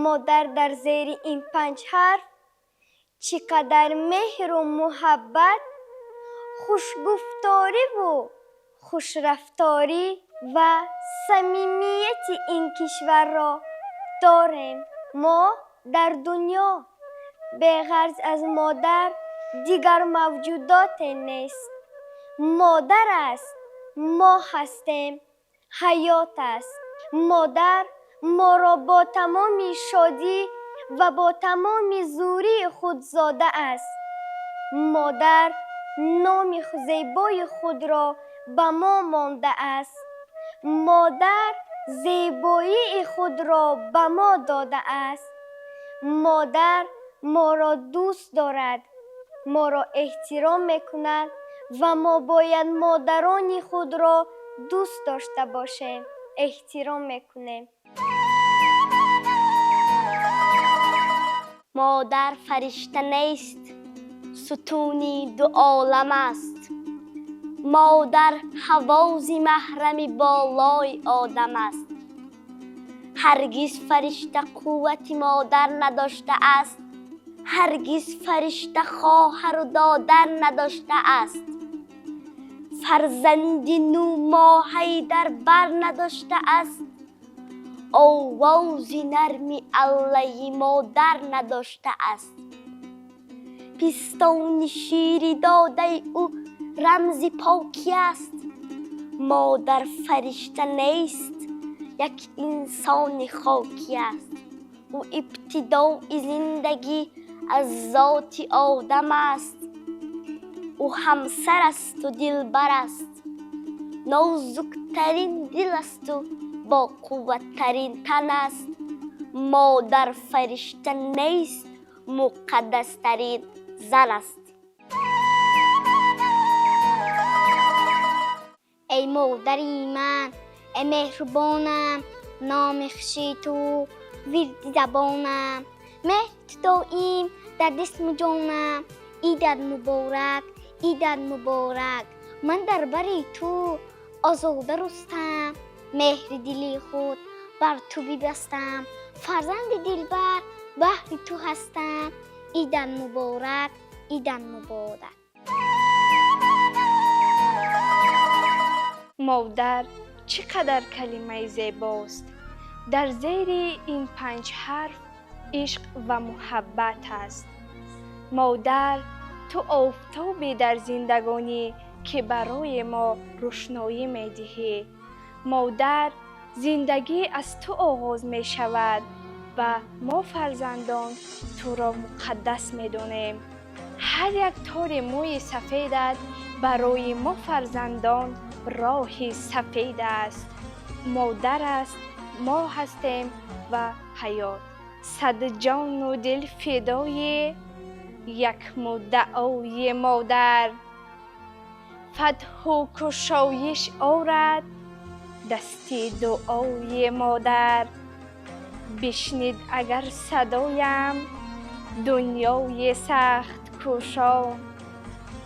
مادر در زیر این 5 حرف چقدر مهر و محبت، خوشگفتاری و خوشرفتاری و صمیمیت این کشور را داریم. ما در دنیا به غرض از مادر دیگر موجودات نیست. مادر است، ما هستیم، حیات است. مادر ما را با تمام شادی و با تمام زوری خود زاده است. مادر نام زیبای خود را به ما مانده است. مادر زیبایی خود را به ما داده است. مادر ما را دوست دارد، ما را احترام میکند و ما باید مادران خود را دوست داشته باشیم، احترام میکنیم. مادر فرشته نیست، ستونی دو عالم است. مادر حواض محرم بالای آدم است. هرگز فرشته قوت مادر نداشته است. هرگز فرشته خواهر و دادر نداشته است. فرزندی 9 ماهه در بر نداشته است. آواز نرمی علیه مادر نداشته است. پستان شیری داده او رمز پاکی است. مادر فرشته نیست، یک انسان خاکی است. او ابتدای زندگی از ذات آدم است. او همسر است و دلبر است. نازکترین دل است و با قوتترین تن است. مادر فرشته نیست، مقدسترین زن است. ای مادری من، ای مهربانم، نام خوشی تو ورد زبانم. مهر دائم در جسم جانم. عیدت مبارک، عیدت مبارک. من در بر تو آزاده رستم. مهر دلی خود بر تو ببستم. فرزند دلبر بهر تو هستم. عیدت مبارک، عیدت مبارک. مادر چقدر کلمه زیباست. در زیر این 5 حرف عشق و محبت است. مادر تو آفتابی در زندگانی که برای ما روشنایی می‌دهی. مادر زندگی از تو آغاز می شود و ما فرزندان تو را مقدس می دانیم. هر یک تار موی سفیدت برای ما فرزندان راه سفید است. مادر است، ما هستیم و حیات. 100 جان و دل فدای یک مدعای مادر. فتح و گشایش آرد دستی دعای مادر. بشنید اگر صدایم دنیای سخت کوشا.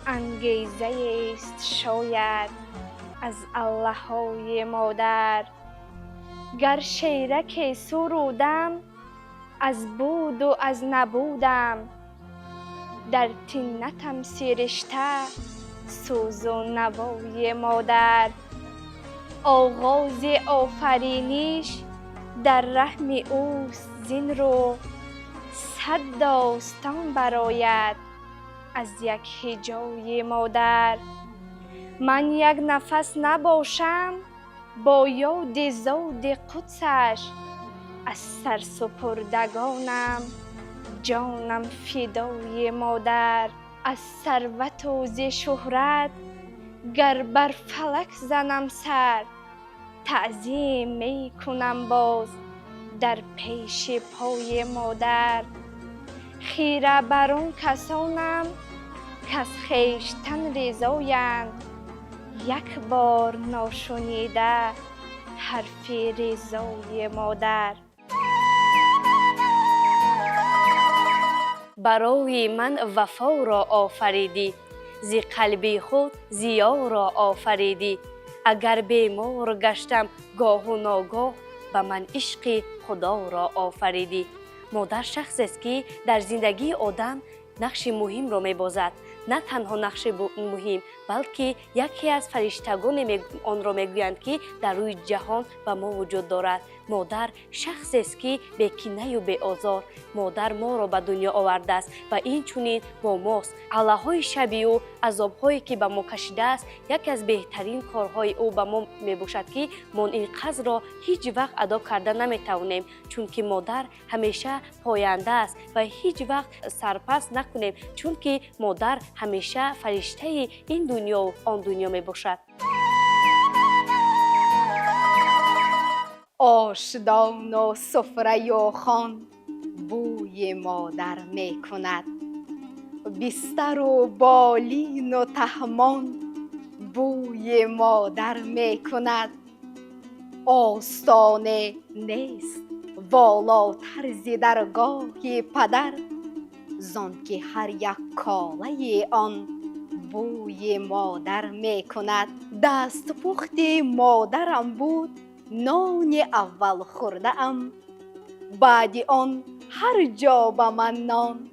انگیزه است شاید از الله‌های مادر. گر شیرک سرودم از بود و از نبودم. در طینتم سرشته سوز و نوای مادر. آغاز آفرینش در رحم اوست زین رو. 100 داستان برآید از یک هجای مادر. من یک نفس نباشم با یاد زاد قدسش. از سر سپردگانم جانم فدای مادر. از ثروت و ز شهرت گر بر فلک زنم سر. تعظیم می کنم باز در پیش پای مادر. خیره بر آن کسانم کز خویشتن رضایند. یک بار ناشنیده حرف رضای مادر. برای من وفا را آفریدی. ز قلب خود ضیا را آفریدی. اگر بیمار گشتم گاه و ناگاه به من عشق خدا را آفریدی. مادر شخصی است که در زندگی آدم نقش مهم را می‌بازد. نه تنها نقش مهم، بلکه یکی از فرشتگان آن را میگویند که در روی جهان به ما وجود دارد. مادر شخصی است که بی‌کینه و بی‌آزار. مادر ما را به دنیا آورده است و این چنین با ماست. علاهای شبی و عذاب‌هایی که به ما کشیده است، یکی از بهترین کارهای او به ما میباشد که ما این قدر را هیچ وقت ادا کرده نمیتوانیم، چون که مادر همیشه پاینده است و هیچ وقت سرپست نکنیم، چون که مادر همیشه فرشته این دنیا و آن دنیا می باشد. آشدان و سفره و خوان بوی مادر می کند. بستر و بالین و تهمان بوی مادر می کند. آستانه نیست والاتر ز درگاه پدر، زان که هر یک کاله آن بوی مادر می کند. دست پخت مادرم بود نان اول خورده ام، بعد آن هر جا به من نان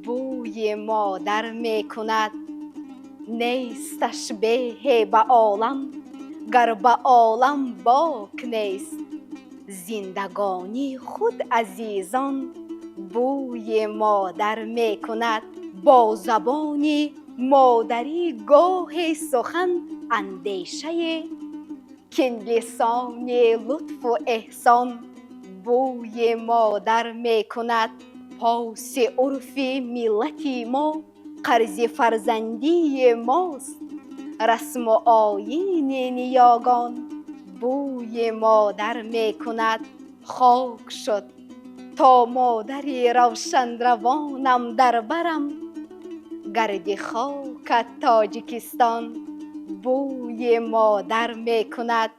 بوی مادر می کند. نیستش به به عالم گر به عالم باک نیست، زندگانی خود عزیزان بوی مادر می کند. با زبانی مادری گاه سخن اندیشه، که لسان لطف و احسان بوی مادر می کند. پاس عرف ملت ما قرض فرزندی ماست، رسم و آیین نیاگان بوی مادر می کند. خاک شد تا مادر روشن روانم در برم، گرد خاک تاجیکستان بوی مادر می کند.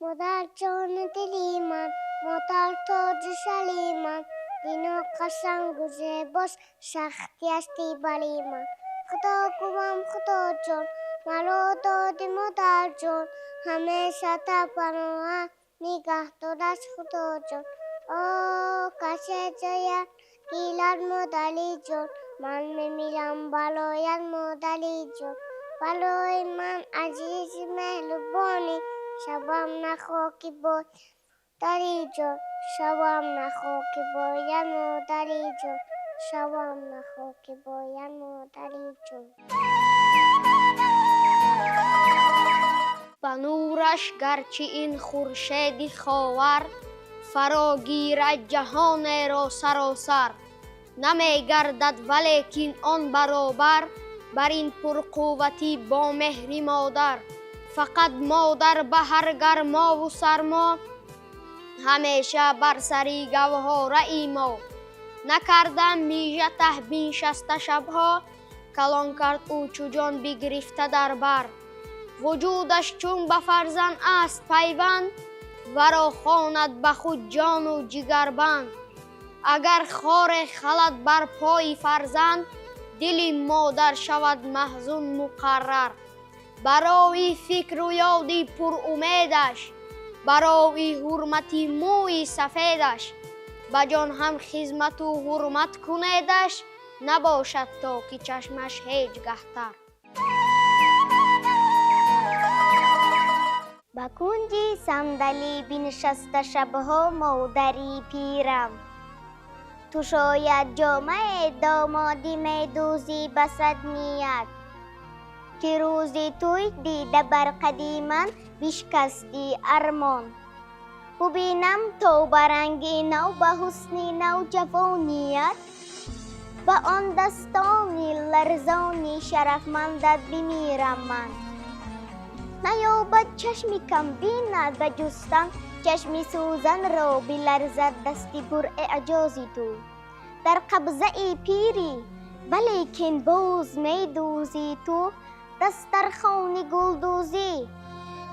مادر جان دلی من، مادر تاج شلی من، دین و قشنگ و زیباش سختی استی بلی من. خدا گویم خدا جان مرا دادی مادر جان، همیشه تا پناه نگه دارش خدا جان. کسی جاید گیلد مادری جان، من میمیرم بلایت مادری جان. بلای من عزیز مهربانی، شبم نخواکی باید مادری جان، شبم نخواکی باید مادری جان، شبم نخواکی باید مادری جان. به نورش گرچه این خورشید خاور، فراگیرد جهان را سراسر. نمی گردد ولیکن آن برابر، بر این پرقوتی با مهر مادر. فقط مادر به هر گرما و سرما، همیشه بر سری گوهاره ای ما. نکردم میژه تهبین شسته شبها، کلان کرد او چو جان بگرفته در بر. وجودش چون به فرزند است پیوند، ورا خواند به خود جان و جگربند. اگر خار خلد بر پای فرزند، دل مادر شود محزون مقرر. برای فکر و یادی پر امیدش، برای حرمتی موی سفیدش، به جان هم خدمت و حرمت کنیدش، نباشد تا که چشمش هیچ گهتر. به کنج صندلی بنشسته شبها مادری پیرم، تو شاید جامه دامادی میدوزی به صد نیت، که روزی توی دیده بر قدیمن بشکستی ارمان. ببینم تو برنگی نو به حسنی نو جوانیت، به آن دستانی لرزانی شرفمندت بمیرم من. نیابد چشمی کم بیند به جستن، چشمی سوزن را بلرزد دستی پر اعجازی تو. در قبضه ای پیری ولیکن باز می دوزی تو، دسترخوانی گلدوزی،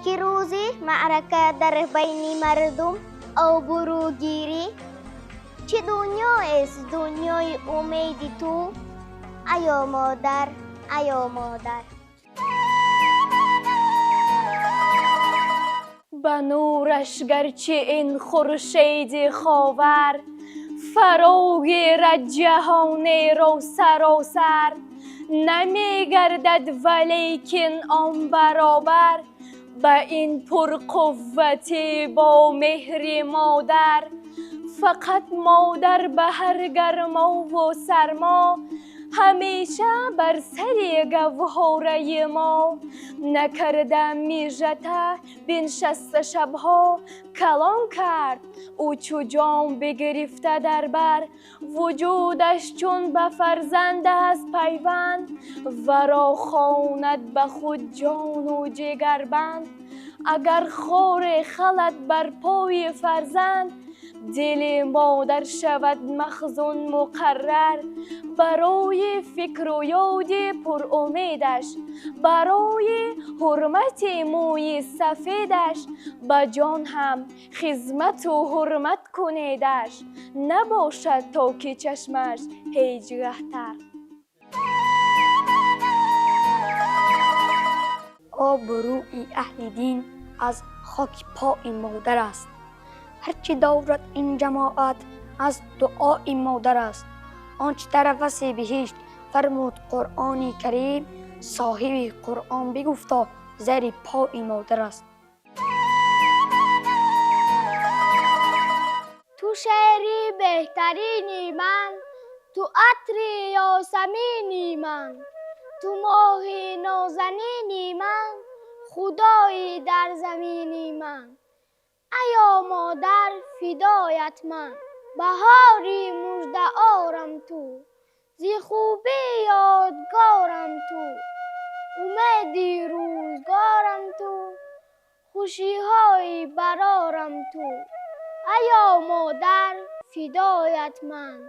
که روزی معرکه در بین مردم آبرو گیری. چه دنیا است دنیای امید تو، ایا مادر ایا مادر. به نورش گرچه این خورشید خاور فرا گیرد جهان رو سراسر، نمی گردد ولیکن آن برابر به این پرقوتی با مهر مادر. فقط مادر به هر گرما و سرما همیشه بر سر گوهره ما، نکرده میژته بنشسته شبها کلان کرد او چو جام بگرفته در بر. وجودش چون به فرزند از پیوند ورا خواند به خود جان و جگر بند. اگر خور خلد بر پای فرزند دل مادر شود مخزون مقرر. برای فکر و یاد پر امیدش، برای حرمت موی سفیدش به جان هم خدمت و حرمت کنیدش، نباشد تا که چشمش هیچگه تر. آب روی اهل دین از خاک پای مادر است. هرچی دارد این جماعت از دعای مادر است. آنچه در وصف بهشت فرمود قرآن کریم، صاحب قرآن بگفتا زیر پای مادر است. تو شعری بهترینی من، تو عطری یاسمینی من، تو ماهی نازنینی من، خدایی در زمینی من. ایا مادر فدایت من، بهاری مژده آرم تو، زی خوبی یادگارم تو، امیدی روزگارم تو، خوشی های برارم تو. ایا مادر فدایت من،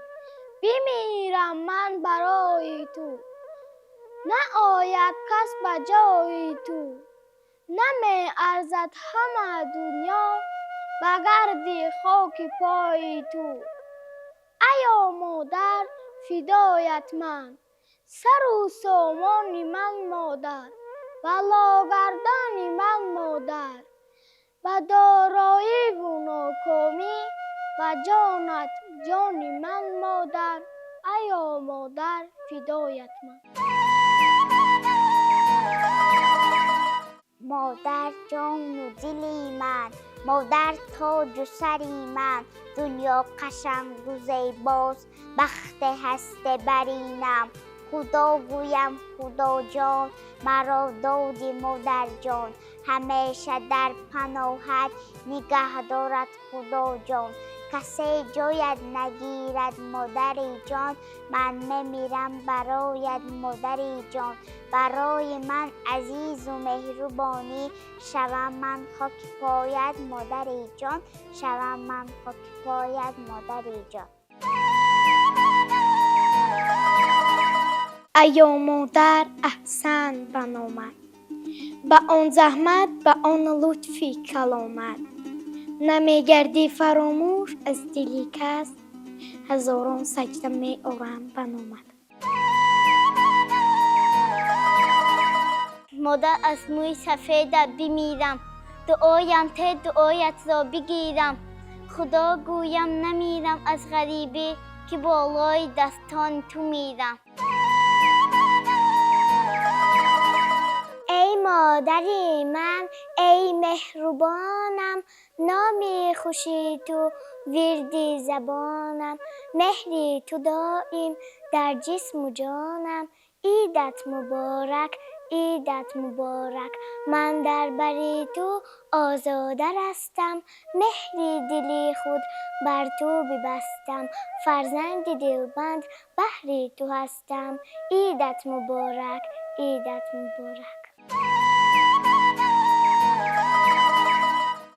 بمیرم من برای تو، نه آید کس به جای تو، نمی ارزد همه دنیا به گرد خاک پای تو. ایا مادر فدایت من، سر و سامان من مادر، بلاگردان من مادر، به دارایی و ناکامی و جانت جان من مادر. ایا مادر فدایت من. مادر جان و دلی من، مادر تاج و سری من، دنیا قشنگ و زیباست، بخت هسته برینم. خدا گویم خدا جان، مرا دادی مادر جان، همیشه در پناهت نگه دارد خدا جان. کسی جایت نگیرد مادری جان، من میمیرم برایت مادری جان. برای من عزیز و مهربانی، شوم من خاک پایت مادری جان، شوم من خاک پایت مادری جان. ایا مادر احسن بنامد، به آن زحمت به آن لطفی کلامت، نمی گردی فراموش از دلی کس، هزاران سجده می آرم بنامد. مادر از موی سفیدت بمیرم، دعایم ته دعایت را بگیرم. خدا گویم نمیرم از غریبی، که بالای دستان تو میرم. ای مادری من ای مهربانم، نامی خوشی تو وردی زبانم، مهری تو دائم در جسم و جانم. عیدت مبارک عیدت مبارک، من در بری تو آزاده رستم، مهری دلی خود بر تو ببستم، فرزند دلبند بهر تو هستم. عیدت مبارک عیدت مبارک.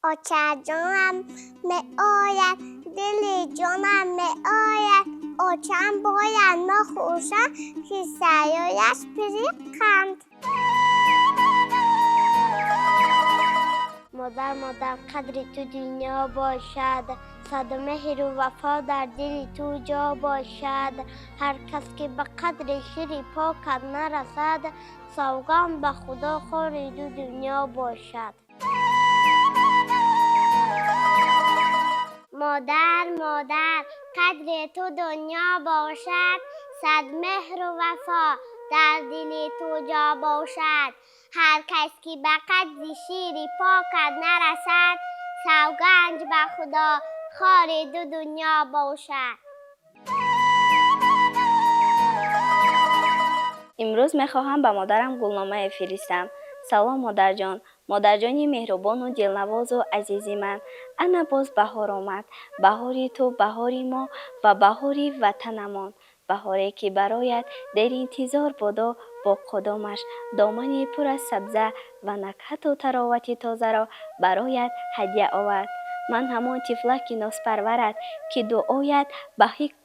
آچه جانم می آید، دل جانم می آید، آچم باید نخوشم که سیایش پریقند. مادر مادر قدر تو دنیا باشد، صد مهر و وفا در دل تو جا باشد. هر کس که به قدر شیر پاکت نرسد، سوگند به خدا خور دو دنیا باشد. مادر مادر قدر تو دنیا باشد، صد مهر و وفا در دل تو جا باشد. هر کس که به قدر شیر پاکت نرسد، سوگنج به خدا خار دو دنیا باشد. امروز میخواهم به مادرم گلنامه فرستم. سلام مادر جان، مادر جانی مهربان و دلنواز و عزیزی من. انا باز بهار آمد، بهاری تو، بهاری ما و بهاری وطنمان. بهاری که برایت در انتظار بودا، با قدامش دامنی پر از سبزه و نکهت و تراوت تازه را برایت هدیه آورد. من همان طفلک نازپرورت که دعایت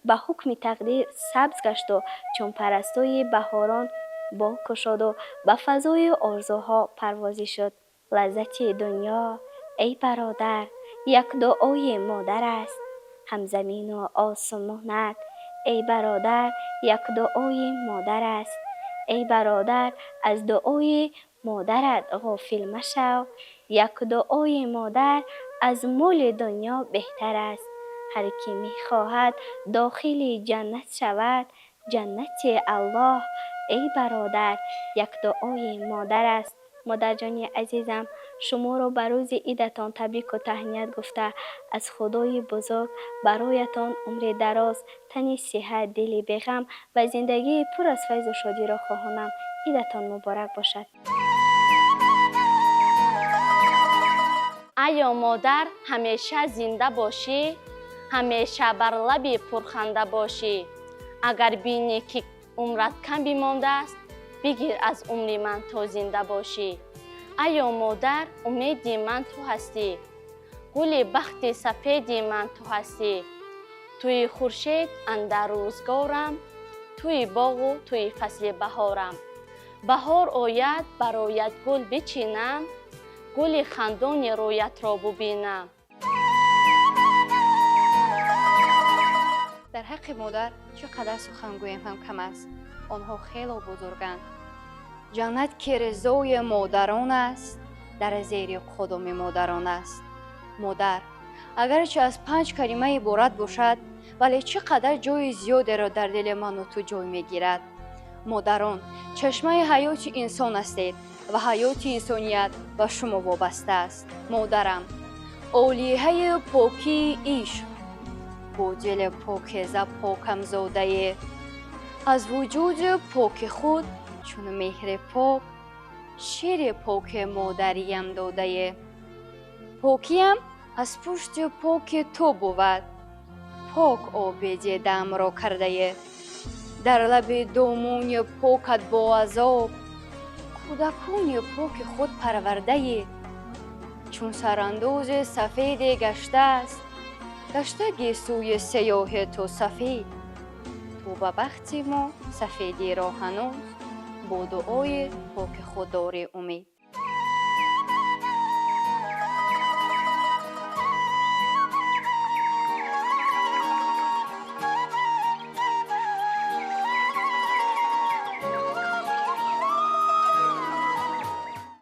به حکم تقدیر سبز گشت و چون پرستوی بهاران با کشاد و به فضای آرزوها پروازی شد. لذت دنیا ای برادر یک دعای مادر است، هم زمین و آسمانت ای برادر یک دعای مادر است. ای برادر از دعای مادرت غافل مشو، یک دعای مادر از مال دنیا بهتر است. هر کی میخواهد داخل جنت شود، جنت الله ای برادر یک دعای مادر است. مادر جانی عزیزم، شما را به روز عیدتان تبریک و تهنیت گفته از خدای بزرگ برایتان عمر دراز، تنی صحت، دلی بغم و زندگی پر از فیض و شادی را خواهانم. عیدتان مبارک باشد. ایا مادر همیشه زنده باشی، همیشه بر لب پرخنده باشی. اگر بینی که عمرت کم بمانده است، بگیر از عمر من تا زنده باشی. ایا مادر امید من تو هستی، گل بخت سفید من تو هستی. توی خورشید اندر روزگارم، توی باغ و توی فصل بهارم. بهار آید برایت گل بچینم، گل خندان رویت را ببینم. در حق مادر چقدر سخن گویم هم کم است، آنها خیلی بزرگند. جنت که رضای مادران است، در زیر قدم مادران است. مادر اگرچه از 5 کلمه عبارت باشد، ولی چقدر جای زیادی را در دل من و تو جای میگیرد. مادران چشمه حیات انسان هستید و حیات انسانیت به شما وابسته است. مادرم اولیه پاکی عشق، با دل پاکیزه پاکم زاده، از وجود پاک خود چون مهر پاک شیر پاک مادریم داده. پاکیم از پشت پاک تو بود، پاک آب دیدم را کرده. در لب دامون پاکت با عذاب، کودکان پاک خود پرورده. چون سرانداز سفید گشته است، گشته گیسوی سیاه تو سفید. تو به بخت ما سفیدی را هنوز با دعای پاک خود داری امید.